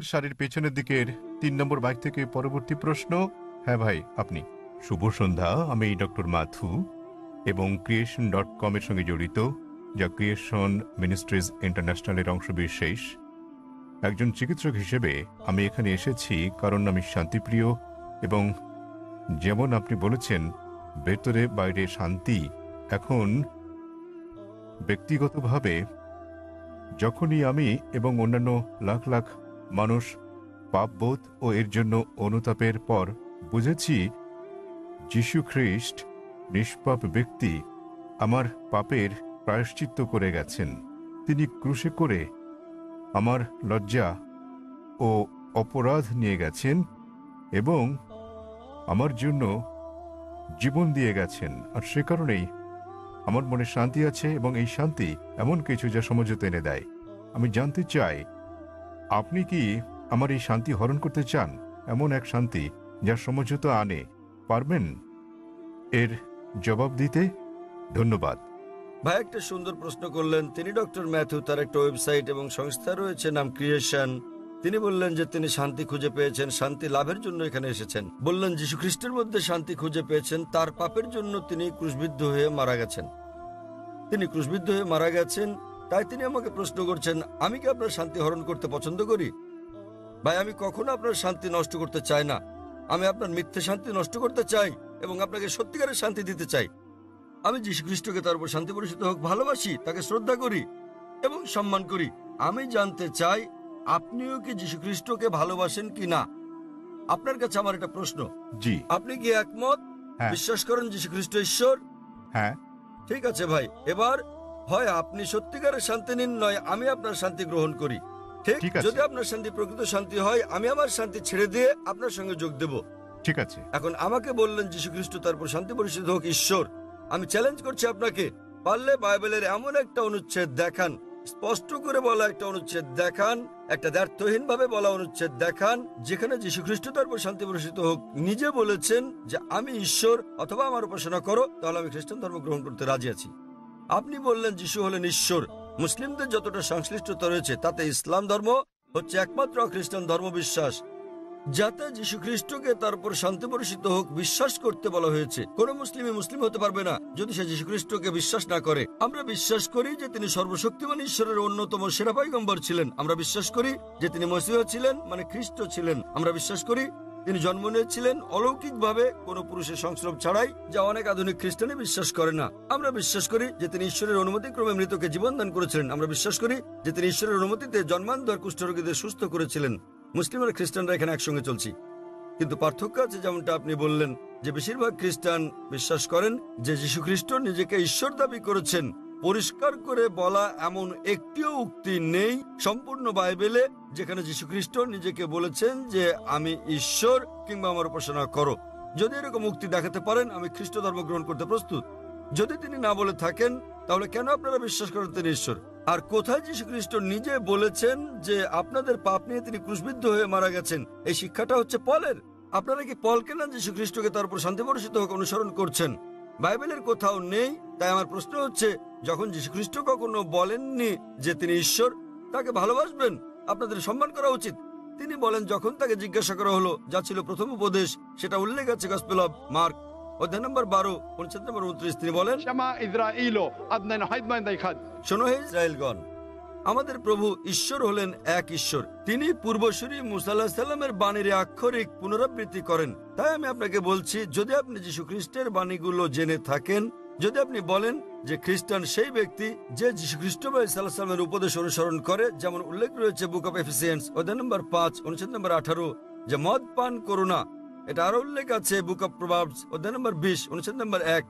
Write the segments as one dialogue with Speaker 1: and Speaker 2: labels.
Speaker 1: সারির পেছনের দিকের 3 নম্বর বাইক থেকে পরবর্তী প্রশ্ন। হ্যাঁ ভাই, আপনি। শুভ সন্ধ্যা, আমি ডক্টর মাথু এবং creation.com এর সঙ্গে জড়িত, যা ক্রিয়েশন মিনিস্ট্রিজ ইন্টারন্যাশনালের অংশবিশেষ। একজন চিকিৎসক হিসেবে আমি এখানে এসেছি কারণ আমি শান্তিপ্রিয় এবং যেমন আপনি বলেছেন ভেতরে বাইরে শান্তি। এখন ব্যক্তিগতভাবে যখনই আমি এবং অন্যান্য লাখ লাখ মানুষ পাপবোধ ও এর জন্য অনুতাপের পর বুঝেছি যীশু খ্রিস্ট নিষ্পাপ ব্যক্তি আমার পাপের প্রায়শ্চিত্ত করে গেছেন। তিনি ক্রুশে করে আমার লজ্জা ও অপরাধ নিয়ে গেছেন এবং আমার জন্য জীবন দিয়ে গেছেন। আর সে কারণেই আমার মনে শান্তি আছে এবং এই শান্তি এমন কিছু যা সমঝোতা এনে দেয়। আমি জানতে চাই আপনি কি আমার এই শান্তি হরণ করতে চান? এমন এক শান্তি যা সমঝোতা আনে, পারবেন এর জবাব দিতে? ধন্যবাদ।
Speaker 2: ভাই একটা সুন্দর প্রশ্ন করলেন। তিনি ডক্টর ম্যাথু, তার একটা ওয়েবসাইট এবং সংস্থা রয়েছে নাম ক্রিয়েশন। তিনি বললেন যে তিনি শান্তি খুঁজে পেয়েছেন, শান্তি লাভের জন্য এখানে এসেছেন। বললেন যীশু খ্রিস্টের মধ্যে শান্তি খুঁজে পেয়েছেন, তার পাপের জন্য তিনি ক্রুশবিদ্ধ হয়ে মারা গেছেন। তিনি ক্রুশবিদ্ধ হয়ে মারা গেছেন, তাই তিনি আমাকে প্রশ্ন করছেন আমি কি আপনার শান্তি হরণ করতে পছন্দ করি? ভাই আমি কখনো আপনার শান্তি নষ্ট করতে চাই না। আমি আপনার মিথ্যে শান্তি নষ্ট করতে চাই এবং আপনাকে সত্যিকারের শান্তি দিতে চাই। আমি যীশু খ্রিস্টকে তার উপর শান্তি বর্ষিত হোক ভালোবাসি, তাকে শ্রদ্ধা করি এবং সম্মান করি। আমি জানতে চাই আপনিও কি যীশু খ্রিস্টকে ভালোবাসেন কি না। আপনার কাছে আমার একটা প্রশ্ন।
Speaker 1: জি।
Speaker 2: আপনি কি একমত?
Speaker 1: হ্যাঁ।
Speaker 2: বিশ্বাস করেন যীশু খ্রিস্ট ঈশ্বর?
Speaker 1: হ্যাঁ।
Speaker 2: ঠিক আছে ভাই, এবার হয় আপনি সত্যিকারের শান্তি নিন, নয় আমি আপনার শান্তি গ্রহণ করি। ঠিক
Speaker 1: আছে।
Speaker 2: যদি আপনার শান্তি প্রকৃত শান্তি হয়, আমি আমার শান্তি ছেড়ে দিয়ে আপনার সঙ্গে যোগ দেব।
Speaker 1: ঠিক আছে।
Speaker 2: এখন আমাকে বললেন যীশু খ্রিস্ট তারপর শান্তি পরিষদ হোক ঈশ্বর। আমি চ্যালেঞ্জ করছি আপনাকে, পারলে বাইবেলের এমন একটা অনুচ্ছেদ দেখান, স্পষ্ট করে বলা একটা অনুচ্ছেদ দেখান, একটা দ্ব্যর্থহীন ভাবে বলা অনুচ্ছেদ দেখান, যেখানে যীশু খ্রিস্ট তারপর শান্তি পরিষদ হোক নিজে বলেছেন যে আমি ঈশ্বর অথবা আমার উপাসনা করো, তাহলে আমি খ্রিস্টান ধর্ম গ্রহণ করতে রাজি আছি। আপনি বললেন যিশু হলেন ঈশ্বর। মুসলিমদের যতটা সংশ্লিষ্টতা রয়েছে তাতে ইসলাম ধর্ম হচ্ছে একমাত্র খ্রিস্টান ধর্ম বিশ্বাস যাতে যীশু খ্রিস্টকে তারপর শান্তি বর্ষিত হোক বিশ্বাস করতে বলা হয়েছে। কোন মুসলিমই মুসলিম হতে পারবে না যদি সে যীশু খ্রিস্টকে বিশ্বাস না করে। আমরা বিশ্বাস করি যে তিনি সর্বশক্তিমান ঈশ্বরের অন্যতম সেরা পয়গম্বর ছিলেন। আমরা বিশ্বাস করি যে তিনি মসিহ ছিলেন, মানে খ্রিস্ট ছিলেন। আমরা বিশ্বাস করি তিনি জন্ম নিয়েছিলেন অলৌকিকভাবে, কোনো পুরুষের সংস্রব ছাড়াই, যা অনেক আধুনিক খ্রিস্টানি বিশ্বাস করে না। আমরা বিশ্বাস করি যে তিনি ঈশ্বরের অনুমতিক্রমে মৃতকে জীবন দান করেছিলেন। আমরা বিশ্বাস করি যে তিনি ঈশ্বরের অনুমতিতে জন্মান্ধ কুষ্ঠরোগীদের সুস্থ করেছিলেন। মুসলিম আর খ্রিস্টানরা এখানে একসঙ্গে চলছি, কিন্তু পার্থক্য আছে। যেমনটা আপনি বললেন যে বেশিরভাগ খ্রিস্টান বিশ্বাস করেন যে যীশু খ্রিস্ট নিজেকে ঈশ্বর দাবি করেছেন। পরিষ্কার করে বলা এমন একটিও উক্তি নেই সম্পূর্ণ বাইবেলে যেখানে যীশু খ্রিস্ট নিজেকে বলেছেন যে আমি ঈশ্বর কিংবা আমার উপাসনা করো। যদি এরকম উক্তি দেখাতে পারেন, আমি খ্রিস্ট ধর্ম গ্রহণ করতে প্রস্তুত। যদি তিনি না বলে থাকেন, তাহলে কেন আপনারা বিশ্বাস করেন তিনি ঈশ্বর? আর কোথায় যীশু খ্রিস্ট নিজে বলেছেন যে আপনাদের পাপ নিয়ে তিনি ক্রুশবিদ্ধ হয়ে মারা গেছেন? এই শিক্ষাটা হচ্ছে পলের। আপনারা কি পলকে না যীশু খ্রিস্টকে তার উপর শান্তি বর্ষিত হোক অনুসরণ করছেন? বাইবেলের কোথাও নেই। তাই আমার প্রশ্ন হচ্ছে, যখন যীশু খ্রিস্ট কখনো বলেননি যে তিনি ঈশ্বর, তাকে ভালোবাসবেন, আপনাদের সম্মান করা উচিত। তিনি বলেন, যখন তাকে জিজ্ঞাসা করা হলো, যা ছিল প্রথম উপদেশ, সেটা উল্লেখ আছে গসপেল অব মার্ক অধ্যায় নম্বর 12 অনুচ্ছেদ নম্বর 29। তিনি বলেন, শোনো হে ইসরায়েলগণ, আমাদের প্রভু ঈশ্বর হলেন এক ঈশ্বর। তিনি পূর্বসূরি মুসা আলাইহিস সালামের বাণীর আক্ষরিক পুনরাবৃত্তি করেন। তাই আমি আপনাকে বলছি, যদি আপনি যীশু খ্রিস্টের বাণীগুলো জেনে থাকেন, যদি আপনি বলেন যে খ্রিস্টান সেই ব্যক্তি যে যীশু খ্রিস্ট সাল্লাল্লাহু আলাইহি সাল্লামের উপদেশ অনুসরণ করে, যেমন উল্লেখ রয়েছে বুক অফ এফিসিয়েন্স অধ্যায় নম্বর 5 অনুচ্ছেদ নম্বর 18, যে মদ পান করো না। এটা আরো উল্লেখ আছে বুক অফ প্রভাবস অধ্যায় নম্বর 20 অনুচ্ছেদ নম্বর 1।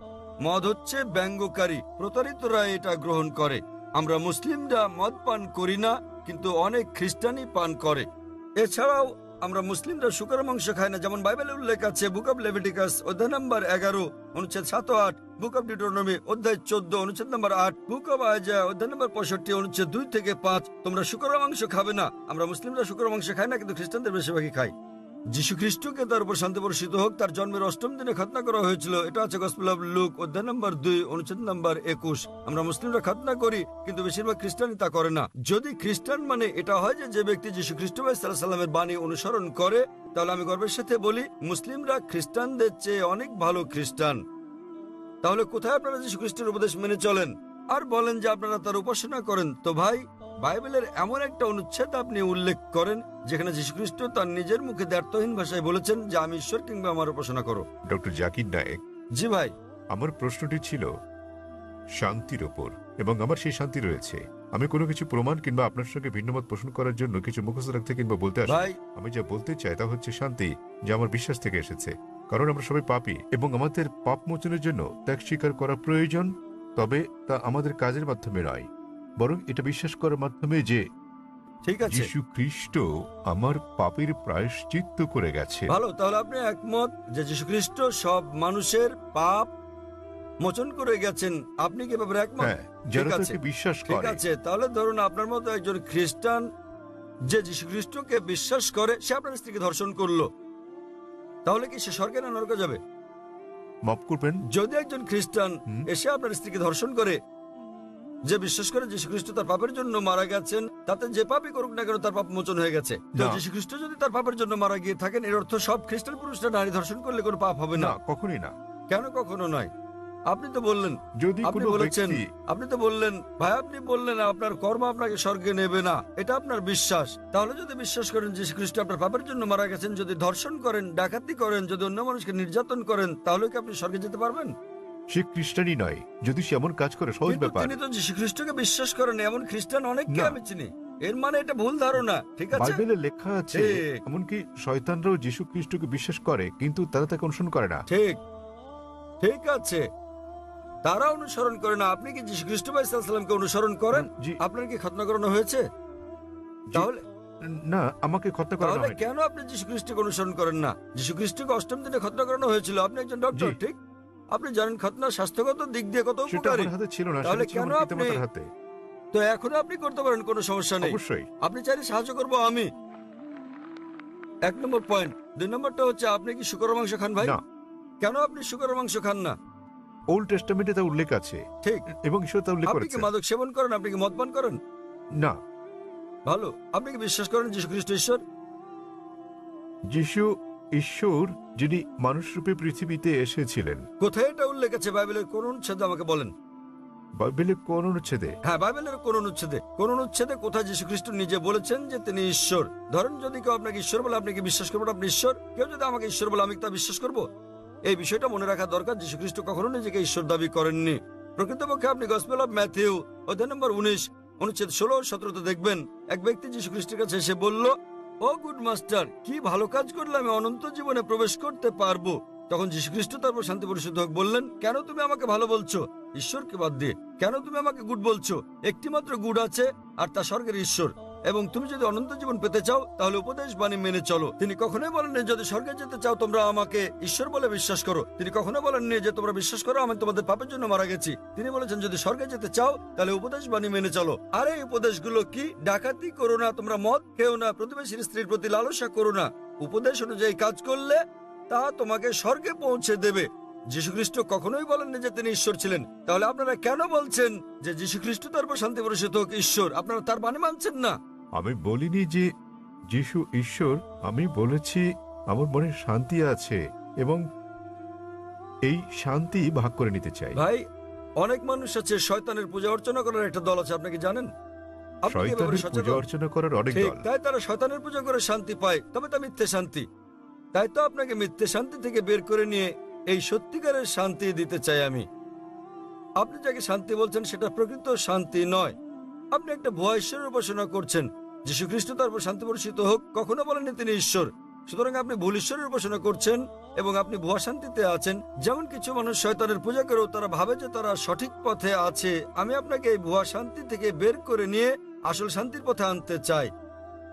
Speaker 2: মদ হচ্ছে ব্যঙ্গকারী, প্রতারিতরা এটা গ্রহণ করে। আমরা মুসলিমরা মদ পান করি না, কিন্তু অনেক খ্রিস্টানই পান করে। এছাড়াও আমরা মুসলিমরা শুকর মাংস খাই না, যেমন বাইবেলে উল্লেখ আছে বুক অব লেভিটিকাস অধ্যায় নম্বর 11 অনুচ্ছেদ 7 ও 8, বুক অব ডিউটেরোনমি অধ্যায় 14 অনুচ্ছেদ নম্বর 8, বুক অব আইজায়া অধ্যায় নম্বর 65 অনুচ্ছেদ 2 থেকে 5। তোমরা শুকর মাংস খাবে না। আমরা মুসলিমরা শুকর মাংস খাই না, কিন্তু খ্রিস্টানদের বেশিরভাগই খাই। যীশু খ্রিস্টকে তার উপর শান্তি বর্ষিত হোক তার জন্মের 8ম দিনে খতনা করা হয়েছিল। এটা আছে গসপেল অফ লুক অধ্যায় নম্বর 2 অনুচ্ছেদ নম্বর 21। আমরা মুসলিমরা খতনা করি, কিন্তু বেশিরভাগ খ্রিস্টানই তা করে না। যদি খ্রিস্টান মানে এটা হয় যে ব্যক্তি যীশু খ্রিস্ট সাল্লাল্লাহু আলাইহি সাল্লামের বাণী অনুসরণ করে, তাহলে আমি গর্বের সাথে বলি মুসলিমরা খ্রিস্টানদের চেয়ে অনেক ভালো খ্রিস্টান। তাহলে কোথায় আপনারা যীশু খ্রিস্টের উপদেশ মেনে চলেন আর বলেন যে আপনারা তার উপাসনা করেন? তো ভাই, বাইবেলের এমন একটা অনুচ্ছেদ আপনি উল্লেখ করেন যেখানে যীশুখ্রিস্ট তার নিজের মুখে দ্ব্যর্থহীন ভাষায় বলেছেন যে আমি ঈশ্বর কিংবা আমার উপাসনা করো।
Speaker 1: ডক্টর জাকির নায়েক,
Speaker 2: জি ভাই।
Speaker 1: আমার প্রশ্নটি ছিল শান্তির ওপর, এবং আমার সেই শান্তি রয়েছে। আমি কোনো কিছু প্রমাণ কিংবা আপনার সঙ্গে ভিন্নমত পোষণ করার জন্য কিছু মুখস্থ রাখতে কিংবা বলতে আসি।
Speaker 2: ভাই,
Speaker 1: আমি যা বলতে চাই তা হচ্ছে শান্তি, যা আমার বিশ্বাস থেকে এসেছে। কারণ আমরা সবাই পাপী এবং আমাদের পাপ মোচনের জন্য ত্যাগ স্বীকার করা প্রয়োজন। তবে তা আমাদের কাজের মাধ্যমে নয়, বরং এটা বিশ্বাস করার মাধ্যমে যে
Speaker 2: ঠিক আছে,
Speaker 1: যীশু খ্রিস্ট আমার পাপের প্রায়শ্চিত্ত করে গেছে।
Speaker 2: ভালো। তাহলে আপনি একমত যে যীশুখ্রিস্ট সব মানুষের পাপ মোচন করে গেছেন। আপনি কি ব্যাপারে একমত?
Speaker 1: হ্যাঁ, যারা
Speaker 2: ঠিক আছে,
Speaker 1: তাকে বিশ্বাস
Speaker 2: ঠিক
Speaker 1: করে।
Speaker 2: আছে। তাহলে ধরুন আপনার মতো একজন খ্রিস্টান যে যীশুখ্রিস্টকে বিশ্বাস করে, সে আপনার স্ত্রীকে ধর্ষণ করলো, তাহলে কি সে স্বর্গে না নরকে যাবে?
Speaker 1: মাফ করবেন,
Speaker 2: যদি একজন খ্রিস্টান এসে আপনার স্ত্রীকে ধর্ষণ করে, যে বিশ্বাস করে যীশুখ্রিস্ট তার পাপের জন্য মারা গেছেন, তাতে যে পাপই করুক না কেন তার পাপ মোচন হয়ে গেছে। তো
Speaker 1: না।
Speaker 2: যীশুখ্রিস্ট যদি তার পাপের জন্য মারা গিয়ে থাকেন, এর অর্থ সব খ্রিস্টান পুরুষরা নারী ধর্ষণ করলে কোনো পাপ হবে না?
Speaker 1: না, কখনোই না।
Speaker 2: কেন কখনো নয়? আপনি তো বললেন,
Speaker 1: যদি
Speaker 2: আপনি
Speaker 1: কোনো
Speaker 2: বলেছেন,
Speaker 1: ব্যক্তি
Speaker 2: আপনি তো বললেন ভাই, আপনি বললেন আপনার কর্ম আপনাকে স্বর্গে নেবে না, এটা আপনার বিশ্বাস। তাহলে যদি বিশ্বাস করেন যীশুখ্রিস্ট আপনার পাপের জন্য মারা গেছেন, যদি ধর্ষণ করেন, ডাকাতি করেন, যদি অন্য মানুষকে নির্যাতন করেন, তাহলে কি আপনি স্বর্গে যেতে পারবেন?
Speaker 1: সে খ্রিস্টানই নয়, যদি সে এমন কাজ করে, সহজ
Speaker 2: কিন্তু
Speaker 1: ব্যাপার।
Speaker 2: তিনি তো যীশুখ্রিস্টকে বিশ্বাস করেন এমন খ্রিস্টান অনেককে
Speaker 1: না।
Speaker 2: আমি চিনি। এর মানে এটা ভুল ধারণা, ঠিক আছে?
Speaker 1: বাইবেলে লেখা আছে
Speaker 2: ঠিক।
Speaker 1: এমনকি শয়তানরাও যীশু খ্রিস্টকে বিশ্বাস করে, কিন্তু তারা তাকে অনুসরণ করে না।
Speaker 2: ঠিক, ঠিক আছে, তারা অনুসরণ করে না। আপনি কি যীশুখ্রিস্ট সাল্লাল্লাহু অনুসরণ করেন?
Speaker 1: জি।
Speaker 2: আপনার কি খতনা করানো হয়েছে? তাহলে
Speaker 1: না, আমাকে খতনা করানো
Speaker 2: তাহলে
Speaker 1: হয়নি।
Speaker 2: কেন আপনি যীশুখ্রিস্টকে অনুসরণ করেন না? যীশুখ্রিস্টকে 8ম দিনে খতনা করানো হয়েছিল। আপনি একজন ডক্টর,
Speaker 1: জি।
Speaker 2: ঠিক? আপনি জানেন খতনা স্বাস্থ্যগত দিক দিয়ে কত
Speaker 1: সেটা
Speaker 2: উপকারী।
Speaker 1: আমার হাতে ছিল না,
Speaker 2: তাহলে
Speaker 1: সেটা ছিল
Speaker 2: কেন
Speaker 1: আমার
Speaker 2: আপনি
Speaker 1: পিতামাতার হাতে।
Speaker 2: তো এখনো আপনি করতে পারেন, কোনো সমস্যা নেই।
Speaker 1: অবশ্যই।
Speaker 2: আপনি চাইলে সাহায্য করবো আমি। 1 নম্বর পয়েন্ট। 2 নম্বরটা হচ্ছে, আপনি কি শূকরের মাংস খান ভাই?
Speaker 1: না,
Speaker 2: কেন আপনি শূকরের মাংস খান না?
Speaker 1: ওল্ড টেস্টামেন্টে তা উল্লেখ আছে,
Speaker 2: ঠিক।
Speaker 1: এবং ঈশ্বর তা উল্লেখ
Speaker 2: আপনি কি
Speaker 1: করেছে।
Speaker 2: মাদক সেবন করেন? আপনি কি মদ পান করেন?
Speaker 1: না,
Speaker 2: ভালো। আপনি কি বিশ্বাস করেন যীশুখ্রিস্ট ঈশ্বর?
Speaker 1: যিশু ঈশ্বর, যিনি মানুষ রূপে পৃথিবীতে এসেছিলেন।
Speaker 2: কোথায় এটা উল্লেখ আছে বাইবেলের কোন অনুচ্ছেদে আমাকে বলেন?
Speaker 1: বাইবেলের কোন অনুচ্ছেদে?
Speaker 2: হ্যাঁ, বাইবেলের কোন অনুচ্ছেদে? কোন অনুচ্ছেদে কোথায় যীশুখ্রিস্ট নিজে বলেছেন যে তিনি ঈশ্বর? ধরেন যদি কেউ আপনাকে ঈশ্বর বলে, আপনি কি বিশ্বাস করবেন আপনি ঈশ্বর? কেউ যদি আমাকে ঈশ্বর বলে, আমি তা বিশ্বাস করব? এই বিষয়টা মনে রাখা দরকার। যীশুখ্রিস্ট কখনো নিজেকে ঈশ্বর দাবি করেননি। প্রকৃতপক্ষে আপনি গসপেল অফ ম্যাথিউ অধ্যায় নম্বর 19 অনুচ্ছেদ 16 ও 17 দেখবেন, এক ব্যক্তি যীশুখ্রিস্টের কাছে এসে বলল, ও গুড মাস্টার, কি ভালো কাজ করলে আমি অনন্ত জীবনে প্রবেশ করতে পারবো? তখন যীশুখ্রিস্ট তারপর শান্তি পরিশুদ্ধ হোক বললেন, কেন তুমি আমাকে ভালো বলছো ঈশ্বরকে বাদ দিয়ে? কেন তুমি আমাকে গুড বলছো? একটি মাত্র গুড আছে, আর তা স্বর্গের ঈশ্বর। এবং তুমি যদি অনন্ত জীবন পেতে চাও, তাহলে উপদেশ বাণী মেনে চলো। তিনি কখনোই বলেননি যদি স্বর্গে যেতে চাও তোমরা আমাকে ঈশ্বর বলে বিশ্বাস করো। তিনি কখনো বলেননি যে তোমরা বিশ্বাস করো আমি তোমাদের পাপের জন্য মারা গেছি। তিনি বলেছেন যদি স্বর্গে যেতে চাও তাহলে উপদেশ বাণী মেনে চলো। আর এই উপদেশগুলো কি? ডাকাতি করো না, তোমরা মদ খেও না, প্রতিবেশীর স্ত্রীর প্রতি লালসা করো না। উপদেশ অনুযায়ী কাজ করলে তা তোমাকে স্বর্গে পৌঁছে দেবে। যীশুখ্রিস্ট কখনোই বলেননি যে তিনি ঈশ্বর ছিলেন। তাহলে আপনারা কেন বলছেন যে যীশুখ্রিস্ট তারপর শান্তি বর্ষিত হোক ঈশ্বর? আপনারা তার বাণী মানছেন না।
Speaker 1: আমি বলিনি যে যিশু ঈশ্বর, আমি বলেছি আমার মনে শান্তি আছে এবং এই শান্তি ভাগ করে নিতে চাই।
Speaker 2: ভাই, অনেক মানুষ আছে শয়তানের পূজা অর্চনা করার একটা দল আছে, আপনি কি জানেন? আপনি কি এ ব্যাপারে
Speaker 1: শয়তানের
Speaker 2: সচেতন?
Speaker 1: পূজা অর্চনা করার অনেক
Speaker 2: ঠিক,
Speaker 1: দল।
Speaker 2: তাই তারা শয়তানের পূজা করে শান্তি পায়, তবে তা মিথ্যে শান্তি। তাই তো আপনাকে মিথ্যে শান্তি থেকে বের করে নিয়ে এই সত্যিকারের শান্তি দিতে চাই আমি। আপনি যাকে শান্তি বলছেন সেটা প্রকৃত শান্তি নয়। আপনি একটা ভুয়া ঈশ্বরের উপাসনা করছেন। যীশুখ্রিস্ট তারপর শান্তি বর্ষিত হোক কখনো বলেননি তিনি ঈশ্বর। সুতরাং আপনি ভুল ঈশ্বরের উপাসনা করছেন এবং আপনি ভুয়া শান্তিতে আছেন। যেমন কিছু মানুষ শয়তানের পূজা করেও তারা ভাবে যে তারা সঠিক পথে আছে। আমি আপনাকে এই ভুয়া শান্তি থেকে বের করে নিয়ে আসল শান্তির পথে আনতে চাই।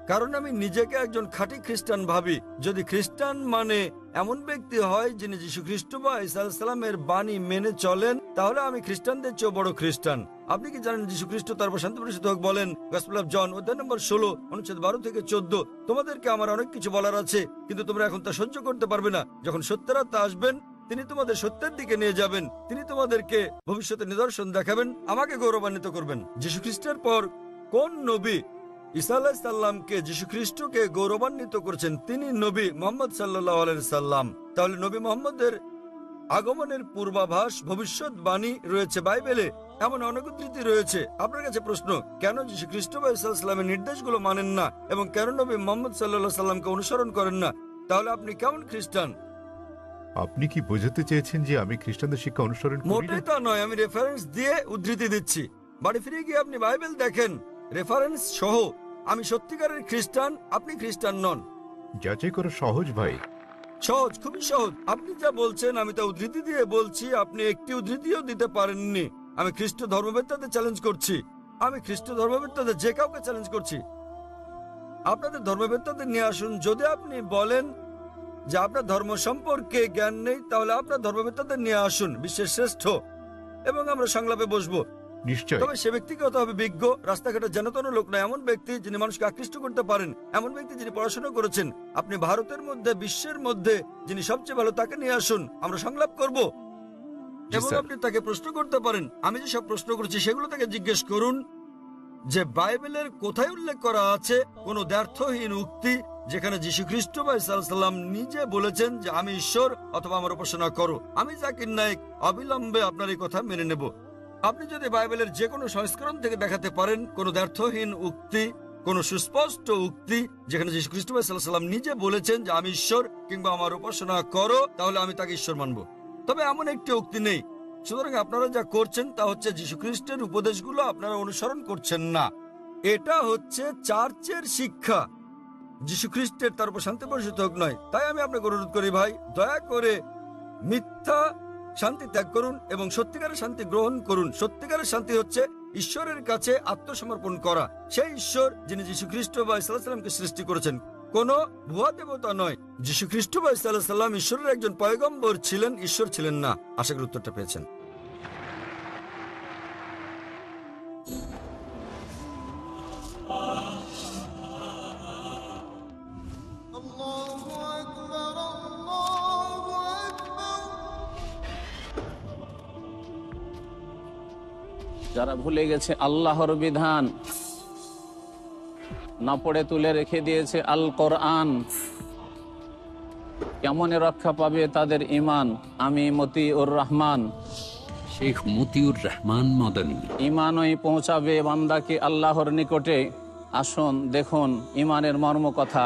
Speaker 2: কারণ আমি নিজেকে একজন খাঁটি খ্রিস্টান ভাবি। যদি খ্রিস্টান মানে এমন ব্যক্তি হয় যিনি যীশু খ্রিস্ট বা ঈসা আলাইহিস সালামের বাণী মেনে চলেন, তাহলে আমি খ্রিস্টানদের চেয়েও বড় খ্রিস্টান। আপনি কি জানেন যীশু খ্রিস্ট তারপর শান্তি বর্ষিত হোক বলেন, গসপেল অফ জন অধ্যায় নম্বর 16 অনুচ্ছেদ 12 থেকে 14, তোমাদেরকে আমার অনেক কিছু বলার আছে, কিন্তু তোমরা এখন তা সহ্য করতে পারবে না। যখন সত্যের আত্মা আসবেন, তিনি তোমাদের সত্যের দিকে নিয়ে যাবেন। তিনি তোমাদেরকে ভবিষ্যতের নিদর্শন দেখাবেন, আমাকে গৌরবান্বিত করবেন। যীশু খ্রিস্টের পর কোন নবী ঈসা আলাইহিস সালামকে যীশু খ্রিস্টকে গৌরবান্বিত করেছেন? তিনি নবী মুহাম্মদ সাল্লাল্লাহু আলাইহি সাল্লাম। তাহলে নবী মুহাম্মদের আগমনের পূর্বাভাস, ভবিষ্যৎবাণী রয়েছে বাইবেলে, এমন অনেক উদ্ধৃতি রয়েছে। আপনার কাছে প্রশ্ন, কেন যীশু খ্রিস্ট বা ঈসা আলাইহিস সালামের নির্দেশগুলো মানেন না এবং কেন নবী মুহাম্মদ সাল্লাল্লাহু আলাইহি সাল্লামকে অনুসরণ করেন না? তাহলে আপনি কেমন খ্রিস্টান?
Speaker 1: আপনি কি বোঝাতে চেয়েছেন যে আমি খ্রিস্টানদের শিক্ষা অনুসরণ করি না?
Speaker 2: মোটেই তা নয়, আমি রেফারেন্স দিয়ে উদ্ধৃতি দিচ্ছি। বাড়ি ফিরে গিয়ে আপনি বাইবেল দেখেন, রেফারেন্স সহ। আমি সত্যিকারের খ্রিস্টান, আপনি খ্রিস্টান নন।
Speaker 1: যাচাই করা সহজ ভাই।
Speaker 2: সহজ, খুবই সহজ। আপনি যা বলছেন আমি তা উদ্ধৃতি দিয়ে বলছি, আপনি একটি উদ্ধৃতিও দিতে পারেননি। আমি খ্রিস্ট ধর্মবেত্তাদের চ্যালেঞ্জ করছি, আমি খ্রিস্ট ধর্মবেত্তাদের যে কাউকে চ্যালেঞ্জ করছি। আপনাদের ধর্মবেত্তাদের নিয়ে আসুন। যদি আপনি বলেন যে আপনার ধর্ম সম্পর্কে জ্ঞান নেই, তাহলে আপনার ধর্মবেত্তাদের নিয়ে আসুন, বিশ্বের শ্রেষ্ঠ, এবং আমরা সংলাপে বসবো।
Speaker 1: নিশ্চয়।
Speaker 2: তবে সে ব্যক্তিকে হতে হবে বিজ্ঞ, রাস্তাঘাটে জনতন লোক না, এমন ব্যক্তি যিনি মানুষকে আকৃষ্ট করতে পারেন, এমন ব্যক্তি যিনি পড়াশোনা করেছেন। আপনি ভারতের মধ্যে, বিশ্বের মধ্যে যিনি সবচেয়ে ভালো, তাকে নিয়ে আসুন, আমরা সংলাপ করব।
Speaker 1: জি,
Speaker 2: এবং
Speaker 1: স্যার।
Speaker 2: আপনি তাকে প্রশ্ন করতে পারেন। আমি যে সব প্রশ্ন করছি সেগুলো তাকে জিজ্ঞেস করুন যে বাইবেলের কোথায় উল্লেখ করা আছে কোন দ্ব্যর্থহীন উক্তি যেখানে যীশু খ্রিস্ট বা ঈসা আলাইহিস সালাম নিজে বলেছেন যে আমি ঈশ্বর অথবা আমার উপাসনা করো। আমি জাকির নায়েক অবিলম্বে আপনার এই কথা মেনে নেব। আপনি যদি বাইবেলের যে কোনো সংস্করণ থেকে দেখাতে পারেন কোন দ্ব্যর্থহীন উক্তি, কোন সুস্পষ্ট উক্তি যেখানে যীশু খ্রিস্ট বা ঈসা আলাইহিস সালাম নিজে বলেছেন যে আমি ঈশ্বর কিংবা আমার উপাসনা করো, তাহলে আমি তাকে ঈশ্বর মানব। তবে এমন একটি উক্তি নেই। সুতরাং আপনারা যা করছেন তা হচ্ছে যীশু খ্রিস্টের উপদেশগুলো আপনারা অনুসরণ করছেন না। এটা হচ্ছে চার্চের শিক্ষা, যীশু খ্রিস্টের তার উপর শান্তি বর্ষিত হোক নয়। তাই আমি আপনাকে অনুরোধ করি ভাই, দয়া করে মিথ্যা শান্তি ত্যাগ করুন এবং সত্যিকারের শান্তি গ্রহণ করুন। সত্যিকারের শান্তি হচ্ছে ঈশ্বরের কাছে আত্মসমর্পণ করা, সেই ঈশ্বর যিনি যীশু খ্রিস্ট বা ঈসা আলাইহিস সালামকে সৃষ্টি করেছেন, কোন ভুয়া দেবতা নয়। যীশু খ্রিস্ট বা ঈসা আলাইহিস সালাম ঈশ্বরের একজন পয়গম্বর ছিলেন, ঈশ্বর ছিলেন না। আশা করি উত্তরটা পেয়েছেন।
Speaker 3: যারা ভুলে গেছে আল্লাহর বিধান, না পড়ে তুলে রেখে দিয়েছে আল কোরআন, কেমনে রক্ষা পাবে তাদের ঈমান? আমি মতিউর রহমান।
Speaker 4: শেখ মতিউর রহমান মদনী।
Speaker 3: ঈমানই পৌঁছাবে বান্দাকে আল্লাহর নিকটে। আসুন দেখুন ঈমানের মর্ম কথা।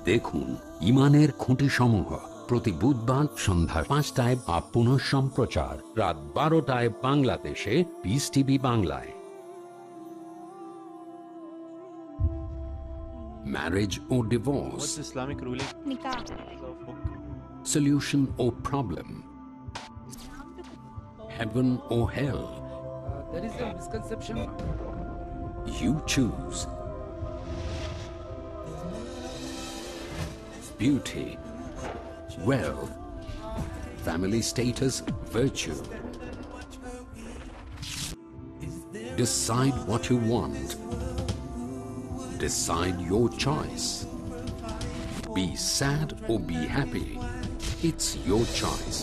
Speaker 4: দেখুন ঈমানের খুঁটি সমূহ প্রতি বুধবার সন্ধ্যা 5টায় বা পুনঃ সম্প্রচার রাত 12টায় বাংলাদেশে পিস টিভি বাংলায়। Marriage or divorce?
Speaker 5: What's Islamic ruling?
Speaker 6: Nikah.
Speaker 4: Solution or problem? Heaven or hell?
Speaker 7: There is a misconception.
Speaker 4: You choose. Beauty, wealth, family status, virtue. Decide what you want. Decide your choice. Be sad or be happy. It's your choice.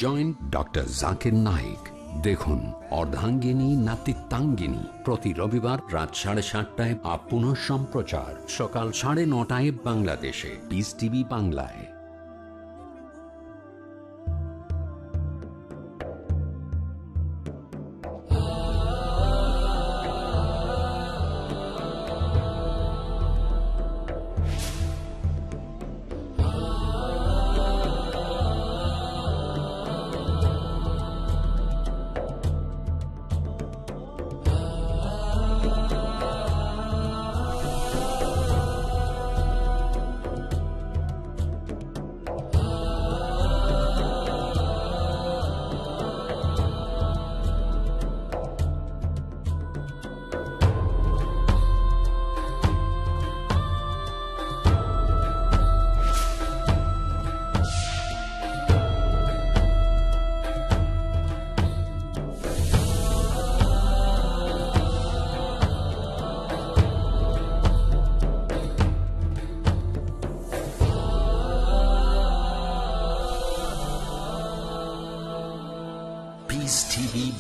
Speaker 4: Join Dr. Zakir Naik. দেখুন অর্ধাঙ্গিনী নাতিত্বাঙ্গিনী প্রতি রবিবার রাত 7:30টায় বা পুনঃ সম্প্রচার সকাল 9:30টায় বাংলাদেশে piece TV বাংলায়।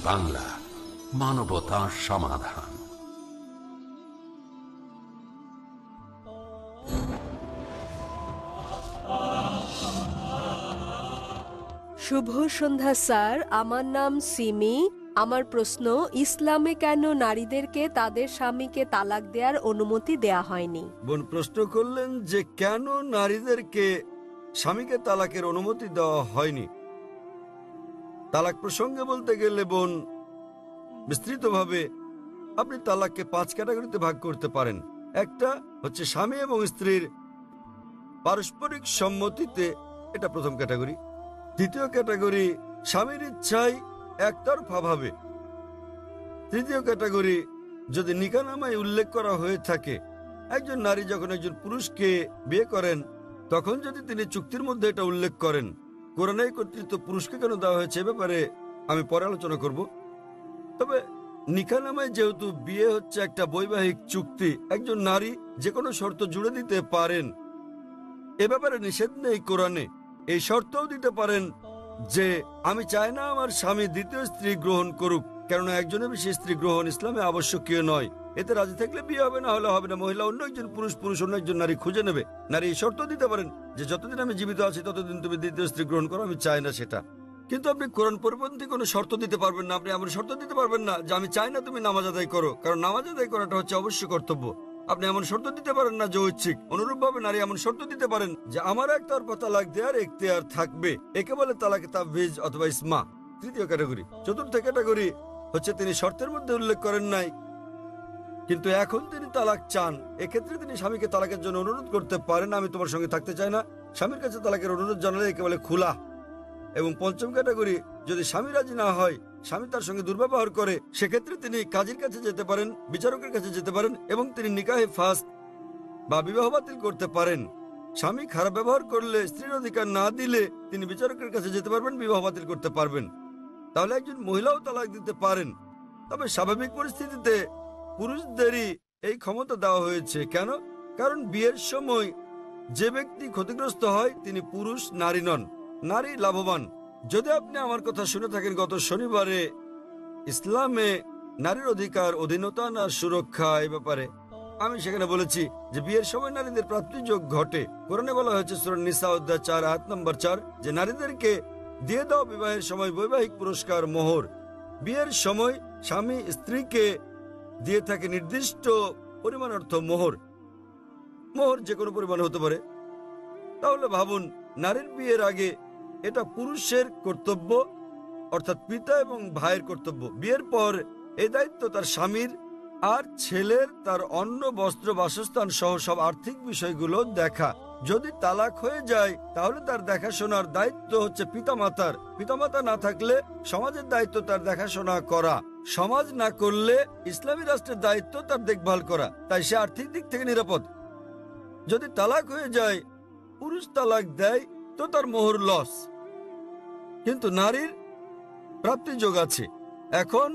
Speaker 4: বাংলা, মানবতার সমাধান।
Speaker 5: শুভ সন্ধ্যা স্যার, আমার নাম সিমি। আমার প্রশ্ন, ইসলামে কেন নারীদেরকে তাদের স্বামীকে তালাক দেওয়ার অনুমতি দেয়া হয়নি?
Speaker 2: বোন প্রশ্ন করলেন যে কেন নারীদেরকে স্বামীকে তালাকের অনুমতি দেওয়া হয়নি। তালাক প্রসঙ্গে বলতে গেলে বোন, বিস্তৃতভাবে আপনি তালাককে 5 ক্যাটাগরিতে ভাগ করতে পারেন। একটা হচ্ছে স্বামী এবং স্ত্রীর পারস্পরিক সম্মতিতে, এটা প্রথম ক্যাটাগরি। দ্বিতীয় ক্যাটাগরি স্বামীর ইচ্ছায় একতরফাভাবে। তৃতীয় ক্যাটাগরি যদি নিকাহনামায় উল্লেখ করা হয়ে থাকে, একজন নারী যখন একজন পুরুষকে বিয়ে করেন তখন যদি তিনি চুক্তির মধ্যে এটা উল্লেখ করেন। কোরআনে কর্তৃত্ব পুরুষকে কেন দেওয়া হয়েছে এ ব্যাপারে আমি পরে আলোচনা করব। তবে নিকাহনামায় যেহেতু বিয়ে হচ্ছে একটা বৈবাহিক চুক্তি, একজন নারী যে কোনো শর্ত জুড়ে দিতে পারেন, এ ব্যাপারে নিষেধ নেই কোরআনে। এই শর্তও দিতে পারেন যে আমি চাই না আমার স্বামী দ্বিতীয় স্ত্রী গ্রহণ করুক, কেননা একজনের বেশি স্ত্রী গ্রহণ ইসলামে আবশ্যকীয় নয়। এতে রাজি থাকলে বিয়ে হবে, না হলে হবে না। মহিলা অন্য একজন পুরুষ, পুরুষ অন্য একজন নারী খুঁজে নেবে। নারী এই শর্ত দিতে পারেন যে যতদিন আমি জীবিত আছি ততদিন তুমি দ্বিতীয় স্ত্রী গ্রহণ করো, আমি চাই না সেটা। কিন্তু আপনি কোরআন পরিপন্থী কোনো শর্ত দিতে পারবেন না। আপনি এমন শর্ত দিতে পারবেন না যে আমি চাই না তুমি নামাজ আদায় করো, কারণ নামাজ আদায় করাটা হচ্ছে অবশ্য কর্তব্য। আপনি এমন শর্ত দিতে পারেন না যে ঐচ্ছিক। অনুরূপভাবে নারী এমন শর্ত দিতে পারেন যে আমার একতরফা তালাক দেওয়ার এখতিয়ার থাকবে। একে বলে তালাকে তাবীজ অথবা ইসমা। তৃতীয় ক্যাটাগরি। চতুর্থ ক্যাটাগরি হচ্ছে তিনি শর্তের মধ্যে উল্লেখ করেন নাই, কিন্তু এখন তিনি তালাক চান। এক্ষেত্রে তিনি স্বামীকে তালাকের জন্য অনুরোধ করতে পারেন, আমি তোমার সঙ্গে থাকতে চাই না। স্বামীর কাছে তালাকের অনুরোধ জানালে একে বলে খুলা। এবং পঞ্চম ক্যাটাগরি, যদি স্বামী রাজি না হয়, স্বামী তার সঙ্গে দুর্ব্যবহার করে, সেক্ষেত্রে তিনি কাজীর কাছে যেতে পারেন, বিচারকের কাছে যেতে পারেন এবং তিনি নিকাহে ফাস্ক বা বিবাহ বাতিল করতে পারেন। স্বামী খারাপ ব্যবহার করলে, স্ত্রীর অধিকার না দিলে তিনি বিচারকের কাছে যেতে পারবেন, বিবাহ বাতিল করতে পারবেন। তাহলে একজন মহিলাও তালাক দিতে পারেন। তবে স্বাভাবিক পরিস্থিতিতে পুরুষদেরই এই ক্ষমতা দেওয়া হয়েছে। কেন? কারণ বিয়ের সময় যে ব্যক্তি ক্ষতিগ্রস্ত হয় তিনি পুরুষ, নারী নন। নারী লাভবান। যদি আপনি আমার কথা শুনে থাকেন, গত শনিবারে ইসলামে নারীর অধিকার, অধীনতা না সুরক্ষা এই ব্যাপারে আমি সেখানে বলেছি যে বিয়ের সময় নারীদের প্রাপ্তিযোগ ঘটে। কোরআনে বলা হয়েছে সূরা নিসা অধ্যায় 4 আয়াত নম্বর 4 যে নারীদেরকে দিয়ে দাও বিবাহের সময় বৈবাহিক পুরস্কার, মোহর। বিয়ের সময় স্বামী স্ত্রীকে দিয়ে থাকে নির্দিষ্ট পরিমাণ অর্থ মোহর। মোহর যে কোনো পরিমাণ হতে পারে। তাহলে ভাবুন, নারীর বিয়ের আগে এটা পুরুষের কর্তব্য, অর্থাৎ পিতা এবং ভাইয়ের কর্তব্য। বিয়ের পর এই দায়িত্ব তার স্বামীর, আর ছেলের তার অন্ন, বস্ত্র, বাসস্থান সহ সব আর্থিক বিষয়গুলো দেখা। যদি তালাক হয়ে যায় তাহলে তার দেখাশোনার দায়িত্ব হচ্ছে পিতামাতার। পিতামাতা না থাকলে সমাজের দায়িত্ব তার দেখাশোনা করা। সমাজ না করলে ইসলামী রাষ্ট্রের দায়িত্ব তার দেখভাল করা। তাই সে আর্থিক দিক থেকে নিরাপদ। যদি তালাক হয়ে যায়, পুরুষ তালাক দেয়, তো তার মোহর লস, কিন্তু নারীর প্রাপ্তিযোগ আছে। এখন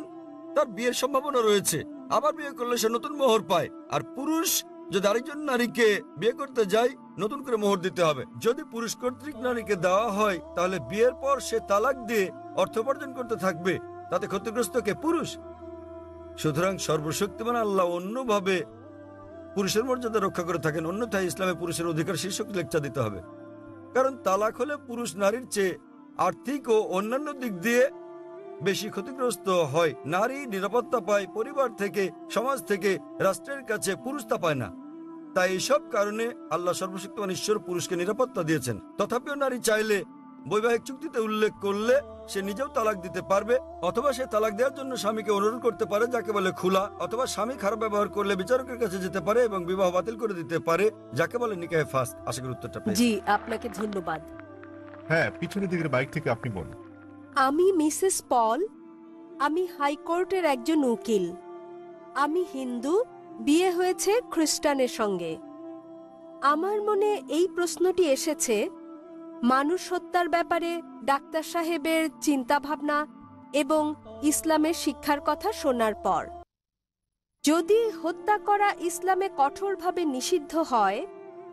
Speaker 2: তার বিয়ের সম্ভাবনা রয়েছে, আবার বিয়ে করলে সে নতুন মোহর পায়। আর পুরুষ যদি আরেকজন নারীকে বিয়ে করতে যায়, নতুন করে মোহর দিতে হবে। যদি পুরুষ কর্তৃক নারীকে দেওয়া হয় তাহলে বিয়ের পর সে তালাক দিয়ে অর্থ উপার্জন করতে থাকবে, তাতে ক্ষতিগ্রস্ত কে? পুরুষ। সুতরাং সর্বশক্তিমান আল্লাহ অন্যভাবে পুরুষের মর্যাদা রক্ষা করে থাকেন। অন্যথায় ইসলামে পুরুষের অধিকার শীর্ষক লেকচার দিতে হবে। কারণ তালাক হলে পুরুষ নারীর চেয়ে আর্থিক ও অন্যান্য দিক দিয়ে বেশি ক্ষতিগ্রস্ত হয়। নারী নিরাপত্তা পায় পরিবার থেকে, সমাজ থেকে, রাষ্ট্রের কাছে, পুরুষ তা পায় না। তাই এসব কারণে আল্লাহ সর্বশক্তিমান ঈশ্বর পুরুষকে নিরাপত্তা দিয়েছেন। তথাপিও নারী চাইলে বৈবাহিক চুক্তিতে উল্লেখ করলে সে নিজেও তালাক দিতে পারবে, অথবা সে তালাক দেওয়ার জন্য স্বামীকে অনুরোধ করতে পারে, যাকে বলে খুলা। অথবা স্বামী খারাপ ব্যবহার করলে বিচারকের কাছে যেতে পারে এবং বিবাহ বাতিল করে দিতে পারে, যাকে বলে নিকাহে ফাস্ক। আশা করি উত্তরটা পেয়েছেন।
Speaker 5: জি, আপনাকে ধন্যবাদ।
Speaker 1: হ্যাঁ, পিছনের দিকের বাইক থেকে আপনি বলুন।
Speaker 5: আমি মিসেস পল। আমি হাইকোর্টের একজন উকিল। আমি হিন্দু, বিয়ে হয়েছে খ্রিস্টানের সঙ্গে। আমার মনে এই প্রশ্নটি এসেছে মানুষ হত্যার ব্যাপারে ডাক্তার সাহেবের চিন্তাভাবনা এবং ইসলামের শিক্ষার কথা শোনার পর। যদি হত্যা করা ইসলামে কঠোরভাবে নিষিদ্ধ হয়,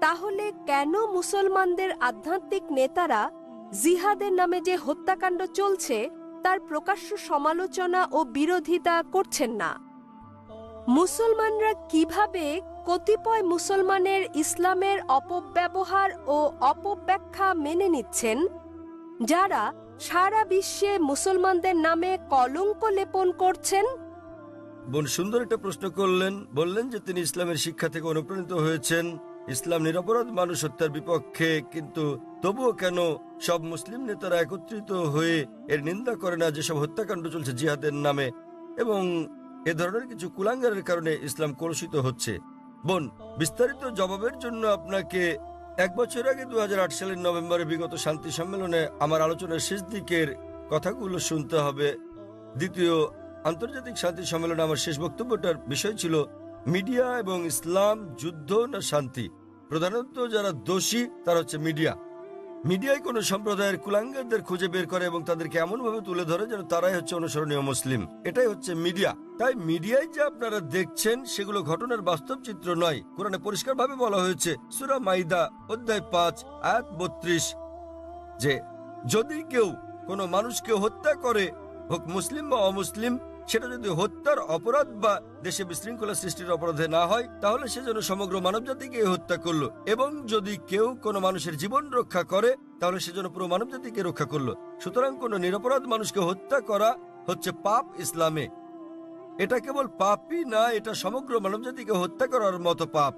Speaker 5: তাহলে কেন মুসলমানদের আধ্যাত্মিক নেতারা জিহাদের নামে যে হত্যাকাণ্ড চলছে তার প্রকাশ্য সমালোচনা ও বিরোধিতা করছেন না। মুসলমানরা কিভাবে কতিপয় মুসলমানের ইসলামের অপব্যবহার ও অপব্যাখ্যা মেনে নিচ্ছেন, যারা সারা বিশ্বে মুসলমানদের নামে কলঙ্ক লেপন করছেন?
Speaker 2: বোন সুন্দর একটা প্রশ্ন করলেন। বললেন যে তিনি ইসলামের শিক্ষা থেকে অনুপ্রাণিত হয়েছেন, ইসলাম নিরপরাধ মানুষ হত্যার বিপক্ষে, কিন্তু তবুও কেন সব মুসলিম নেতারা একত্রিত হয়ে এর নিন্দা করে না যেসব হত্যাকাণ্ড চলছে জিহাদের নামে, এবং এ ধরনের কিছু কুলাঙ্গারের কারণে ইসলাম কলুষিত হচ্ছে? বোন, বিস্তারিত জবাবের জন্য আপনাকে 1 বছর আগে 2008 সালের নভেম্বরে বিগত শান্তি সম্মেলনে আমার আলোচনার শেষ দিকের কথাগুলো শুনতে হবে। দ্বিতীয় আন্তর্জাতিক শান্তি সম্মেলনে আমার শেষ বক্তব্যটার বিষয় ছিল মিডিয়া এবং ইসলাম, যুদ্ধ না শান্তি। প্রধানত যারা দোষী তারা হচ্ছে মিডিয়া। মিডিয়ায় কোনো সম্প্রদায়ের কুলাঙ্গারদের খুঁজে বের করে এবং তাদেরকে এমনভাবে তুলে ধরে যেন তারাই হচ্ছে অনুসরণীয় মুসলিম। এটাই হচ্ছে মিডিয়া। তাই মিডিয়ায় যে আপনারা দেখছেন সেগুলো ঘটনার বাস্তব চিত্র নয়। কোরআনে পরিষ্কারভাবে বলা হয়েছে, সূরা মাইদা অধ্যায় 5 আয়াত 32, যে যদি কেউ কোনো মানুষকে হত্যা করে, হোক মুসলিম বা অমুসলিম, সেটা যদি হত্যার অপরাধ বা দেশে বিশৃঙ্খলা সৃষ্টির অপরাধে না হয়, তাহলে সে যেন সমগ্র মানবজাতিকে হত্যা করলো। এবং যদি কেউ কোনো মানুষের জীবন রক্ষা করে, তাহলে সে যেন পুরো মানবজাতিকে রক্ষা করলো। সুতরাং কোনো নিরপরাধ মানুষকে হত্যা করা হচ্ছে পাপ ইসলামে। এটা কেবল পাপই না, এটা সমগ্র মানবজাতিকে হত্যা করার মতো পাপ।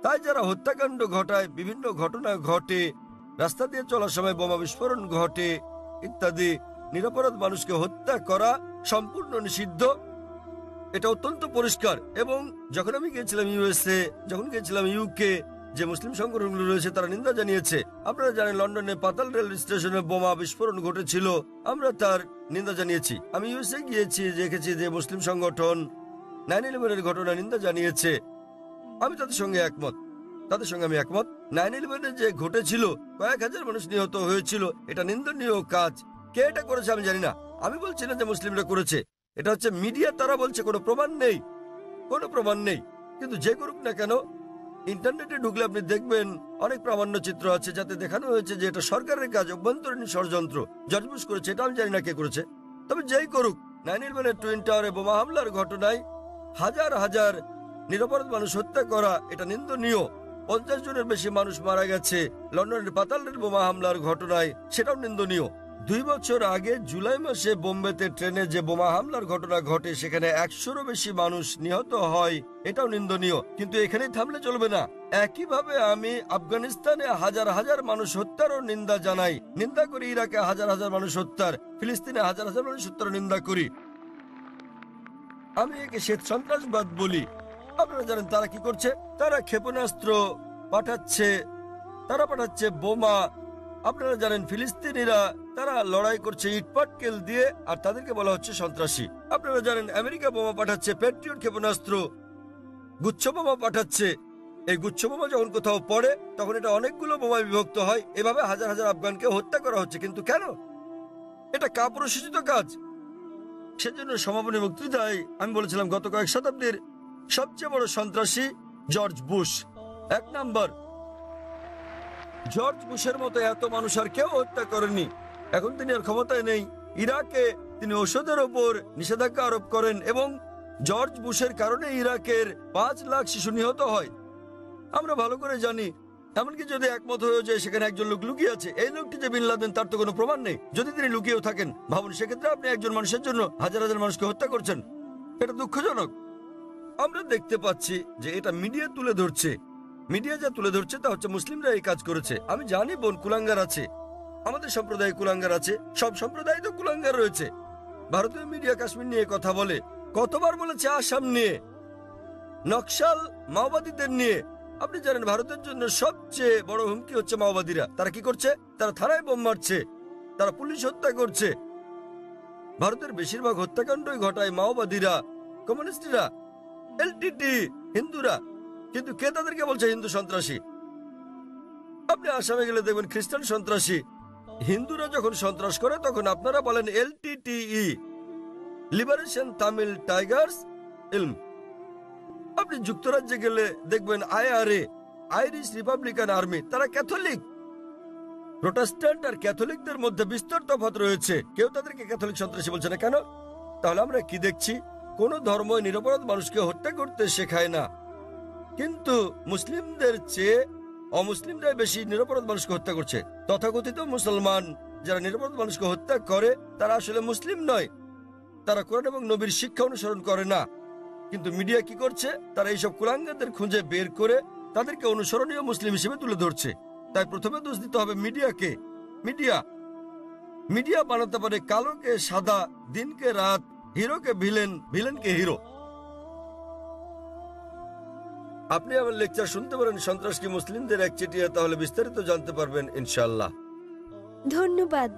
Speaker 2: তাই যারা হত্যাকাণ্ড ঘটায়, বিভিন্ন ঘটনা ঘটে, রাস্তা দিয়ে চলার সময় বোমা বিস্ফোরণ ঘটে ইত্যাদি, নিরপরাধ মানুষকে হত্যা করা সম্পূর্ণ নিষিদ্ধ। এটা অত্যন্ত পরিষ্কার। এবং যখন আমি গিয়েছিলাম ইউএসএ, যখন গিয়েছিলাম ইউকে, যে মুসলিম সংগঠনগুলো রয়েছে তারা নিন্দা জানিয়েছে। আপনারা জানেন লন্ডনে পাতাল রেল স্টেশনে বোমা বিস্ফোরণ ঘটেছিল, আমরা তার নিন্দা জানিয়েছি। আমি ইউএসএ গিয়েছি, দেখেছি যে মুসলিম সংগঠন 9/11-এর ঘটনা নিন্দা জানিয়েছে। আমি তাদের সঙ্গে একমত, তাদের সঙ্গে আমি একমত। 9/11-এ যে ঘটেছিল, কয়েক হাজার মানুষ নিহত হয়েছিল, এটা নিন্দনীয় কাজ। কে এটা করেছে আমি জানি না, আমি বলছি না যে মুসলিমরা করেছে, এটা হচ্ছে মিডিয়া। তারা বলছে কোনো প্রমাণ নেই, কোনো প্রমাণ নেই। কিন্তু যে করুক না কেন, ইন্টারনেটে ঢুকলে আপনি দেখবেন অনেক প্রামাণ্য চিত্র আছে যাতে দেখানো হয়েছে যে এটা সরকারের কাজ, অভ্যন্তরীণ ষড়যন্ত্র। জর্জ বুশ করেছে, এটা আমি জানি না কে করেছে। তবে যেই করুক, 9/11-এর টুইন টাওয়ারে বোমা হামলার ঘটনায় হাজার হাজার নিরপরাধ মানুষ হত্যা করা, এটা নিন্দনীয়। 50 জনের বেশি মানুষ মারা গেছে লন্ডনের পাতাল রেল বোমা হামলার ঘটনায়, সেটাও নিন্দনীয়। 2 বছর আগে জুলাই মাসে বোম্বেতে ট্রেনে যে বোমা হামলার ঘটনা ঘটে, সেখানে 100-রও বেশি মানুষ নিহত হয়, এটাও নিন্দনীয়। কিন্তু এখানেই থামলে চলবে না। একইভাবে আমি আফগানিস্তানে হাজার হাজার মানুষ হত্যারও নিন্দা জানাই, নিন্দা করি। ইরাকে হাজার হাজার মানুষ হত্যার, ফিলিস্তিনে হাজার হাজার মানুষ হত্যার নিন্দা করি। আমি একে শ্বেত সন্ত্রাসবাদ বলি। আপনারা জানেন তারা কি করছে? তারা ক্ষেপণাস্ত্র পাঠাচ্ছে, তারা পাঠাচ্ছে বোমা। আপনারা জানেন ফিলিস্তিনিরা তারা লড়াই করছে ইটপাটকেল দিয়ে, আর তাদেরকে বলা হচ্ছে সন্ত্রাসী। আপনারা জানেন আমেরিকা বোমা পাঠাচ্ছে, প্যাট্রিয়ট ক্ষেপণাস্ত্র, গুচ্ছ বোমা পাঠাচ্ছে। এই গুচ্ছ বোমা যখন কোথাও পড়ে, তখন এটা অনেকগুলো বোমায় বিভক্ত হয়। এভাবে হাজার হাজার আফগানকে হত্যা করা হচ্ছে। কিন্তু কেন? এটা কাপুরুষোচিত কাজ। সেজন্য সমাপনী বক্তৃতায় আমি বলেছিলাম গত কয়েক শতাব্দীর সবচেয়ে বড় সন্ত্রাসী জর্জ বুশ। 1 নাম্বার। জর্জ বুশের মতো এত মানুষ আর কেউ হত্যা করেনি। এখন তিনি আর ক্ষমতায় নেই। ইরাকে তিনি ওষুধের ওপর নিষেধাজ্ঞা আরোপ করেন এবং জর্জ বুশের কারণে ইরাকের 5 লাখ শিশু নিহত হয়। আমরা ভালো করে জানি। এমনকি যদি একমত হয়েও যায় সেখানে একজন লোক লুকিয়ে আছে, এই লোকটি যে বিন লাদেন তার তো কোনো প্রমাণ নেই। যদি তিনি লুকিয়েও থাকেন, ভাবুন সেক্ষেত্রে আপনি একজন মানুষের জন্য হাজার হাজার মানুষকে হত্যা করছেন। এটা দুঃখজনক। আমরা দেখতে পাচ্ছি যে এটা মিডিয়া তুলে ধরছে। মিডিয়া যা তুলে ধরছে তা হচ্ছে মুসলিমরা এই কাজ করেছে। আমি জানি বোন কুলাঙ্গার আছে, আমাদের সম্প্রদায়ে কুলাঙ্গার আছে, সব সম্প্রদায় তো কুলাঙ্গার রয়েছে। ভারতীয় মিডিয়া কাশ্মীর নিয়ে কথা বলে, কতবার বলেছে আসাম নিয়ে, নকশাল মাওবাদীদের নিয়ে। আপনি জানেন ভারতের জন্য সবচেয়ে বড় হুমকি হচ্ছে মাওবাদীরা। তারা কি করছে? তারা থানায় বোম মারছে, তারা পুলিশ হত্যা করছে। ভারতের বেশিরভাগ হত্যাকাণ্ডই ঘটায় মাওবাদীরা, কমিউনিস্টরা, এলটিটি, হিন্দুরা। কিন্তু কে তাদেরকে বলছে হিন্দু সন্ত্রাসী? আপনি আসামে গেলে দেখবেন খ্রিস্টান সন্ত্রাসী। হিন্দুরা যখন সন্ত্রাস করে তখন আপনারা বলেন এলটিটিই, লিবারেশন তামিল টাইগার্স ইলম। আপনি যুক্তরাজ্যে গেলে দেখবেন আইআরএ, আইরিশ রিপাবলিকান আর্মি, তারা ক্যাথলিক। প্রোটেস্ট্যান্ট আর ক্যাথলিকদের মধ্যে বিস্তর তফাৎ রয়েছে। কেউ তাদেরকে ক্যাথলিক সন্ত্রাসী বলছে না কেন? তাহলে আমরা কি দেখছি? কোনো ধর্মই নিরপরাধ মানুষকে হত্যা করতে শেখায় না, কিন্তু মুসলিমদের চেয়ে অমুসলিমরাই বেশি নিরপরাধ মানুষকে হত্যা করছে। তথাকথিত মুসলমান যারা নিরপরাধ মানুষকে হত্যা করে তারা আসলে মুসলিম নয়, তারা কোরআন এবং নবীর শিক্ষা অনুসরণ করে না। কিন্তু মিডিয়া কি করছে? তারা এইসব কুলাঙ্গারদের খুঁজে বের করে তাদেরকে অনুসরণীয় মুসলিম হিসেবে তুলে ধরছে। তাই প্রথমে দোষ দিতে হবে মিডিয়াকে। মিডিয়া বানাতে পারে কালোকে সাদা, দিনকে রাত, হিরোকে ভিলেন, ভিলেনকে হিরো। আপনি আমার লেকচার শুনতে পারেন সন্ত্রাস কি মুসলিমদের একচেটিয়া, তাহলে বিস্তারিত জানতে পারবেন ইনশাআল্লাহ।
Speaker 5: ধন্যবাদ।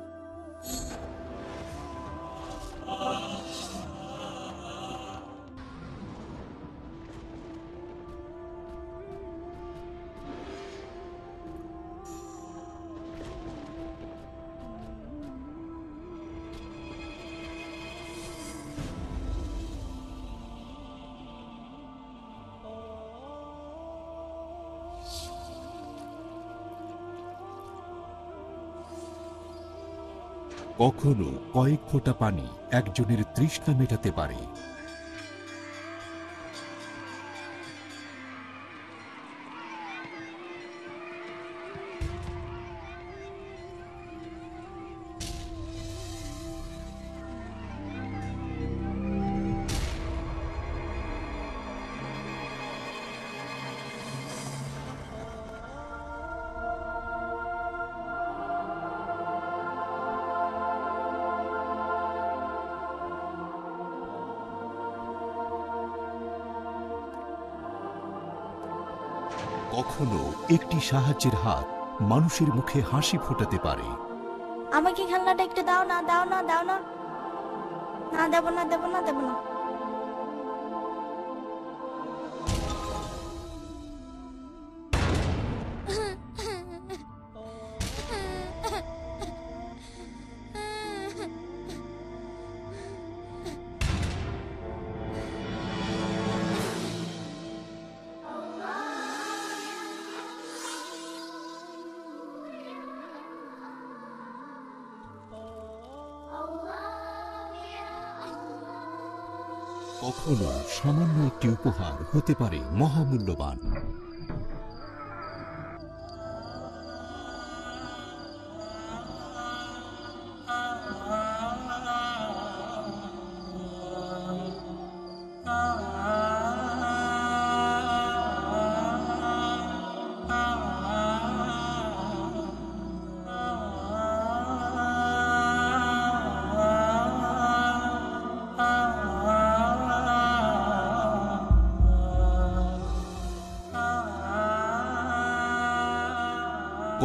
Speaker 6: কখনো কয়েক ফোঁটা পানি একজনের তৃষ্ণা মেটাতে পারে। কখনো একটি সাহায্যের হাত মানুষের মুখে হাসি ফোটাতে পারে।
Speaker 8: আমাকে খেলনাটা একটু দাও না, দাও না, দাও না। না, দেব না, দেব না, দেব না।
Speaker 6: কখনো সামান্য একটি উপহার হতে পারে মহামূল্যবান।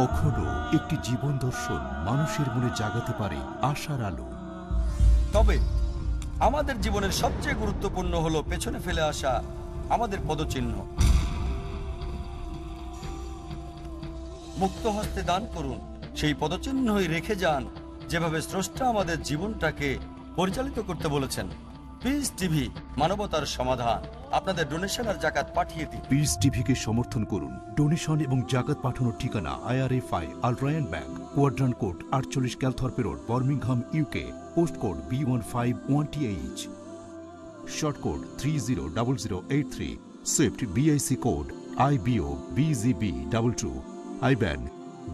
Speaker 6: কখনো একটি জীবন দর্শন মানুষের মনে জাগাতে পারে আশার আলো।
Speaker 2: তবে আমাদের জীবনের সবচেয়ে গুরুত্বপূর্ণ হলো পেছনে ফেলে আসা আমাদের পদচিহ্ন। মুক্ত হস্তে দান করুন, সেই পদচিহ্নই রেখে যান যেভাবে স্রষ্টা আমাদের জীবনটাকে পরিচালিত করতে বলেছেন। পিস টিভি, মানবতার সমাধান। আপনাদের ডোনেশন আর জাকাত পাঠিয়ে দিন।
Speaker 6: পিস টিভিকে সমর্থন করুন। ডোনেশন এবং জাকাত পাঠানোর ঠিকানা IRFI আল Ryan bank, quadrant code 48 Calthorpe road, Birmingham, UK। Post code B151TH, short code 300083, Swift BIC code IBO BZB22, IBAN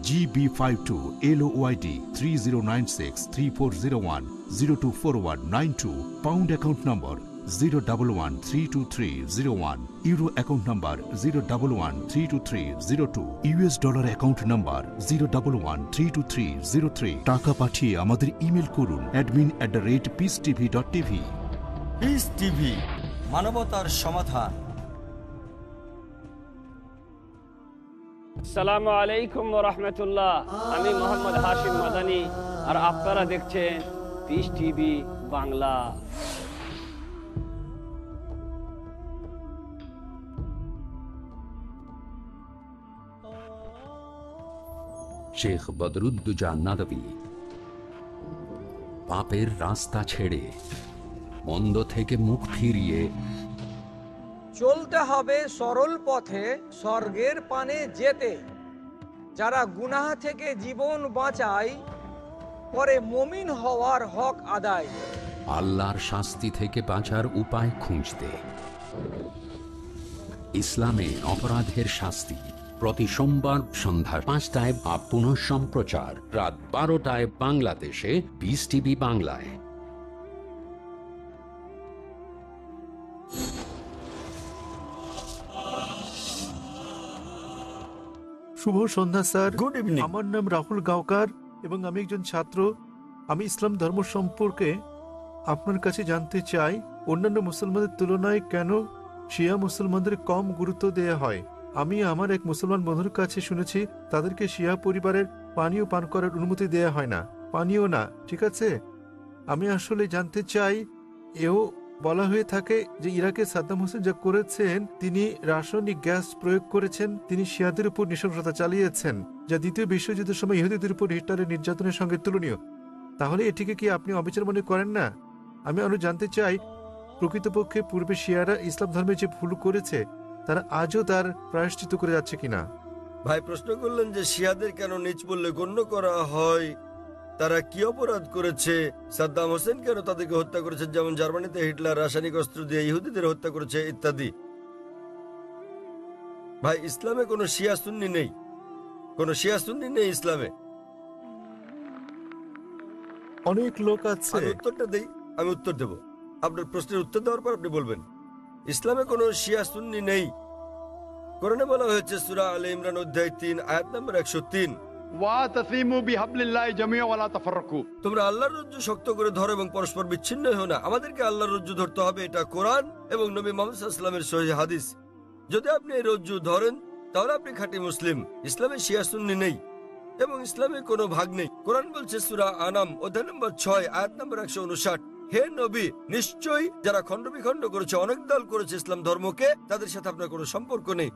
Speaker 6: GB52 LOYD 30963401024192, pound account number 011323001, euro account number 011323002, US dollar account number 011323003। টাকা পাঠিয়ে আমাদের email করুন admin@peacetv.tv।
Speaker 2: Piece TV, মানবতার সমাধান।
Speaker 9: আসসালামু আলাইকুম ওয়া রাহমাতুল্লাহ। আমি মোহাম্মদ হাশিম মাদানী, আর আপনারা দেখছেন পিস টিভি বাংলা।
Speaker 4: শেখ বদরুদ্দোজা নদভী পাপের রাস্তা ছেড়ে মন্দ থেকে মুখ ফিরিয়ে
Speaker 10: চলতে হবে সরল পথে স্বর্গের পানে যেতে।
Speaker 7: যারা গুনাহ থেকে জীবন বাঁচায় পরে মুমিন হওয়ার হক আদায়।
Speaker 4: আল্লাহর শাস্তি থেকে বাঁচার উপায় খুঁজতে ইসলামে অপরাধের শাস্তি প্রতি সোমবার সন্ধ্যা 5টায় বা পুনঃ সম্প্রচার রাত 12টায় বাংলাদেশে পিস টিভি বাংলায়।
Speaker 10: শুভ সন্ধ্যা স্যার।
Speaker 2: Good evening.
Speaker 10: আমার নাম রাহুল গাওকার এবং আমি একজন ছাত্র। আমি ইসলাম ধর্ম সম্পর্কে আপনার কাছে জানতে চাই, অন্যান্য মুসলমানদের তুলনায় কেন শিয়া মুসলমানদের কম গুরুত্ব দেয়া হয়। আমি আমার এক মুসলমান বন্ধুর কাছে শুনেছি তাদেরকে শিয়া পরিবারের পানীয় পান করার অনুমতি দেয়া হয় না, পানীয় না, ঠিক আছে। আমি আসলে জানতে চাই, এও বলা হয়ে থাকে যে ইরাকে সাদ্দাম হোসেন যা করেছেন, তিনি রাসায়নিক গ্যাস প্রয়োগ করেছেন, তিনি শিয়াদের উপর নৃশংসতা চালিয়েছেন, যা দ্বিতীয় বিশ্বযুদ্ধের সময় ইহুদিদের উপর হিটলারের নির্যাতনের সঙ্গে তুলনীয়। তাহলে এটিকে কি আপনি অবিচার মনে করেন না? আমি আরো জানতে চাই, প্রকৃতপক্ষে পূর্বে শিয়ারা ইসলাম ধর্মে যে ভুল করেছে তারা আজও তার প্রায়শ্চিত্ত করে যাচ্ছে কিনা।
Speaker 2: ভাই প্রশ্ন করলেন যে শিয়াদের কেন নিচ বললে গণ্য করা হয়, তারা কি অপরাধ করেছে, সাদ্দাম হোসেন কেন তাদেরকে হত্যা করেছেন, যেমন জার্মানিতে হিটলার রাসায়নিক অস্ত্র দিয়ে ইহুদিদের হত্যা করেছে ইত্যাদি। ভাই ইসলামে কোনো শিয়া সুন্নি নেই, কোনো শিয়া সুন্নি নেই ইসলামে।
Speaker 10: অনেক লোক আছে।
Speaker 2: আমি উত্তরটা দেই, আমি উত্তর দেব। আপনার প্রশ্নের উত্তর দেওয়ার পর আপনি বলবেন। ইসলামে কোনো শিয়া সুন্নি নেই। কোরআনে বলা হয়েছে সূরা আলে ইমরান অধ্যায় 3 আয়াত নম্বর 103, তোমরা আল্লাহর রজ্জু শক্ত করে ধরো এবং পরস্পর বিচ্ছিন্ন হও না। আমাদেরকে আল্লাহর রজ্জু ধরতে হবে, এটা কোরআন এবং নবী মুহাম্মদ সাল্লাল্লাহু আলাইহি ওয়াসাল্লামের সহিহ হাদিস। যদি আপনি এই রজ্জু ধরেন তাহলে আপনি খাঁটি মুসলিম। ইসলামে শিয়া সুন্নি নেই এবং ইসলামে কোনো ভাগ নেই। কোরআন বলছে সূরা আনাম অধ্যায় নম্বর 6 আয়াত নম্বর 159, হে নবী, নিশ্চয়ই যারা খণ্ড বিখণ্ড করেছে, অনেক দল করেছে ইসলাম ধর্মকে, তাদের সাথে আপনার কোনো সম্পর্ক নেই।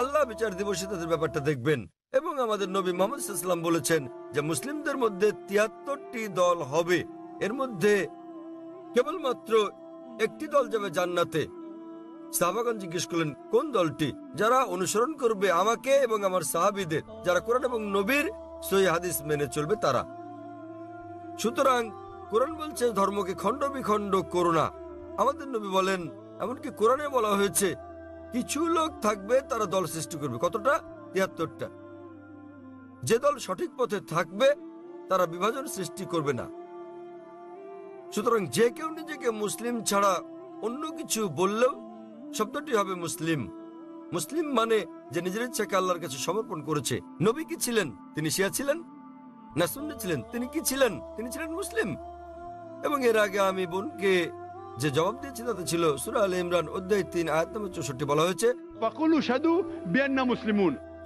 Speaker 2: আল্লাহ বিচার দিবসে তাদের ব্যাপারটা দেখবেন। এবং আমাদের নবী মুহাম্মদ সাল্লাল্লাহু আলাইহি ওয়াসাল্লাম বলেছেন যে মুসলিমদের মধ্যে 73টি দল হবে, এর মধ্যে কেবলমাত্র একটি দল যাবে জান্নাতে। সাহাবাগণ জিজ্ঞেস করলেন কোন দলটি? যারা অনুসরণ করবে আমাকে এবং আমার সাহাবীদের, যারা কোরআন এবং নবীর সহিহ হাদিস মেনে চলবে তারা। সুতরাং কোরআন বলছে ধর্মকে খণ্ড বিখণ্ড করো না। আমাদের নবী বলেন, এমনকি কোরআনে বলা হয়েছে কিছু লোক থাকবে তারা দল সৃষ্টি করবে। কতটা? 73টা। যে দল সঠিক পথে থাকবে তারা বিভাজন সৃষ্টি করবে না। সুতরাং যে কেউ নিজেকে মুসলিম ছাড়া অন্য কিছু বললেও শব্দটি হবে মুসলিম। মুসলিম মানে যে নিজের ইচ্ছাকে আল্লাহর কাছে সমর্পণ করেছে। নবী কি ছিলেন? তিনি শিয়া ছিলেন না সুন্নি ছিলেন? তিনি কি ছিলেন? তিনি ছিলেন মুসলিম। এবং এর আগে আমি বোনকে যে জবাব দিয়েছি তাতে ছিল সূরা আলে ইমরান অধ্যায় 3 আয়াত নম্বর 64 বলা হয়েছে,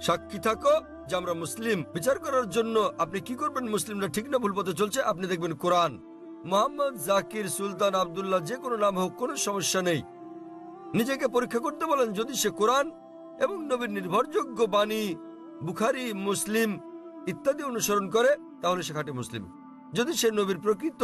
Speaker 2: সাক্ষী থাকো যে আমরা মুসলিম। বিচার করার জন্য আপনি কি করবেন মুসলিমরা ঠিক না ভুল পথে চলছে? আপনি দেখবেন কোরআন। মোহাম্মদ, জাকির, সুলতান, আব্দুল্লাহ, যে কোনো নাম হোক, কোনো সমস্যা নেই। নিজেকে পরীক্ষা করতে বলেন, যদি সে কোরআন এবং নবীর নির্ভরযোগ্য বাণী বুখারী, মুসলিম ইত্যাদি অনুসরণ করে তাহলে সে খাঁটি মুসলিম। যদি সে নবীর প্রকৃত